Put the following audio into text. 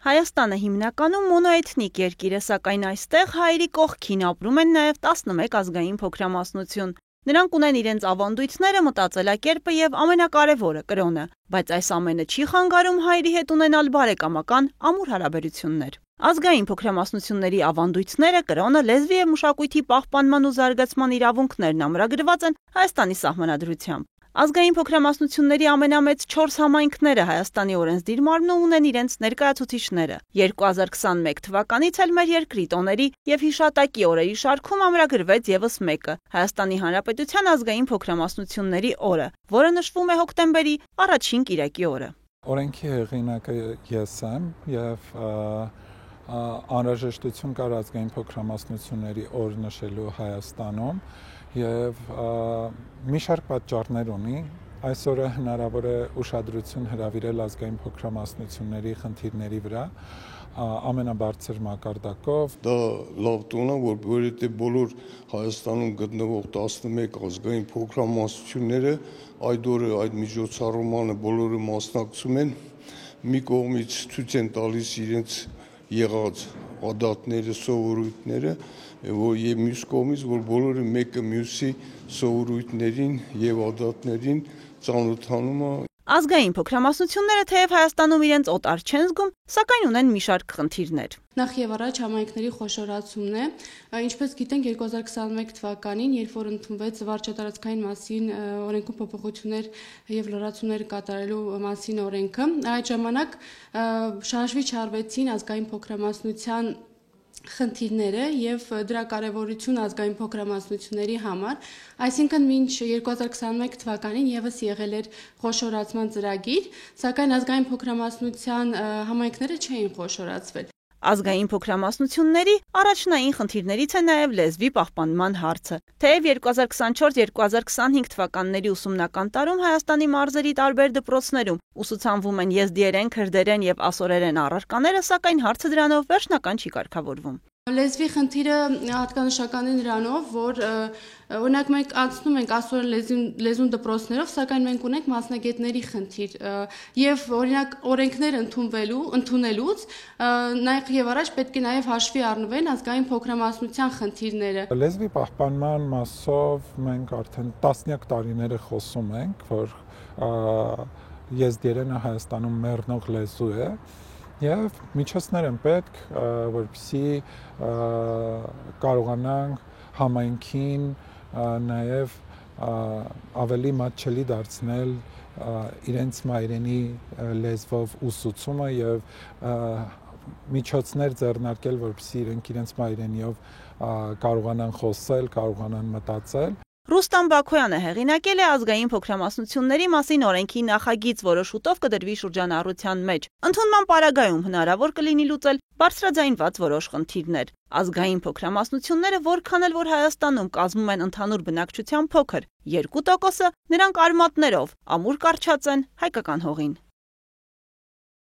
Հայաստանը հիմնականում մոնոէթնիկ երկիր է, սակայն այստեղ հայերի կողքին ապրում են նաև 11 ազգային փոքրամասնություն։ Նրանք ունեն իրենց ավանդույթները, մտածելակերպը եւ ամենակարևորը՝ կրոնը, բայց այս ամենը չի խանգարում հայերի հետ ունենալ բարեկամական ամուր հարաբերություններ։ Ազգային փոքրամասնությունների ավանդույթները, կրոնը, լեզվի եւ մշակույթի պահպանման ու զարգացման իրավունքներն ամրագրված են Հայաստանի սահմանադրությամբ։ Ազգային փոքրամասնությունների ամենամեծ 4 համայնքները Հայաստանի օրենսդիր մարմնում ունեն իրենց ներկայացուցիչները։ 2021 թվականից էլ մեր երկրի տոների եւ հիշատակի օրերի շարքում ամրագրվեց եւս մեկը՝ Հայաստանի Հանրապետության ազգային փոքրամասնությունների օրը, որը նշվում է հոկտեմբերի առաջին կիրակի օրը։ Օրենքի հեղինակը ես եմ եւ անհրաժեշտություն կար ազգային փոքրամասնությունների օր նշելու Հայաստանում եւ մի շարք պատճառներ ունի։ Այսօրը հնարավոր է ուշադրություն հրավիրել ազգային փոքրամասնությունների խնդիրների վրա ամենաբարձր մակարդակով։ Դա լավ տոն է, որովհետեւ բոլոր Հայաստանում գտնվող 11 ազգային փոքրամասնությունները այդ օրը այդ միջոցառմանը բոլորը մասնակցում են, մի կողմից ցույց են տալիս իրենց եղած ադատները, սովորույթները, եւ մյուս կողմից, որ բոլորը մեկը մյուսի սովորույթներին եւ ադատներին ծանոթանում է։ Ազգային փոքրամասնությունները թեև Հայաստանում իրենց օտար չեն զգում, սակայն ունեն մի շարք խնդիրներ։ Նախ եւ առաջ համայնքների խոշորացումն է, ինչպես գիտենք 2021 թվականին, երբ որ ընդունվեց վարչատարածքային մասին օրենքում փոփոխություններ եւ լրացումներ կատարելու մասին օրենքը, այդ ժամանակ շարժվի չարվեցին ազգային փոքրամասնության խնդիրները եւ դրա կարեւորությունը ազգային փոքրամասնությունների համար, այսինքն մինչ 2021 թվականին եւս եղել էր խոշորացման ծրագիր, սակայն ազգային փոքրամասնության համայնքները չէին խոշորացվել։ Ազգային փոքրամասնությունների առաջնային խնդիրներից է նաև լեզվի պահպանման հարցը։ Թեև 2024-2025 թվականների ուսումնական տարում Հայաստանի մարզերի տարբեր դպրոցներում ուսուցանվում են եզդիերեն, քրդերեն եւ ասորերեն առարկաները, սակայն հարցը դրանով վերջնական չի կարգավորվում։ Լեզվի խնդիրը հատկանշական է նրանով, որ օրինակ մենք անցնում ենք ասորեն լեզուն դպրոցներով, սակայն մենք ունենք մասնագետների խնդիր եւ օրինակ օրենքներ ընդունելուց նախ եւ առաջ պետք է նաեւ հաշվի առնվեն ազգային փոքրամասնության խնդիրները։ Լեզվի պահպանման մասով մենք արդեն տասնյակ տարիներ խոսում ենք, որ եզդիերենը Հայաստանում մեռնող լեզու է։ Եվ միջոցներ են պետք, որպեսզի կարողանանք համայնքին նաև ավելի մատչելի դարձնել իրենց մայրենի լեզվով ուսուցումը եւ միջոցներ ձեռնարկել, որպեսզի իրենց մայրենիով կարողանան խոսել, կարողանան մտածել։ Ռուստամ Բաքոյանը հեղինակել է ազգային փոքրամասնությունների մասին օրենքի նախագիծ, որը շուտով կդրվի շրջանառության մեջ։ Ընդունման պարագայում հնարավոր կլինի լուծել բարձրաձայնված որոշ խնդիրներ։ Ազգային փոքրամասնությունները որքան էլ որ Հայաստանում կազմում են ընդհանուր բնակչության փոքր 2%, նրանք արմատներով ամուր կառչած են հայկական հողին։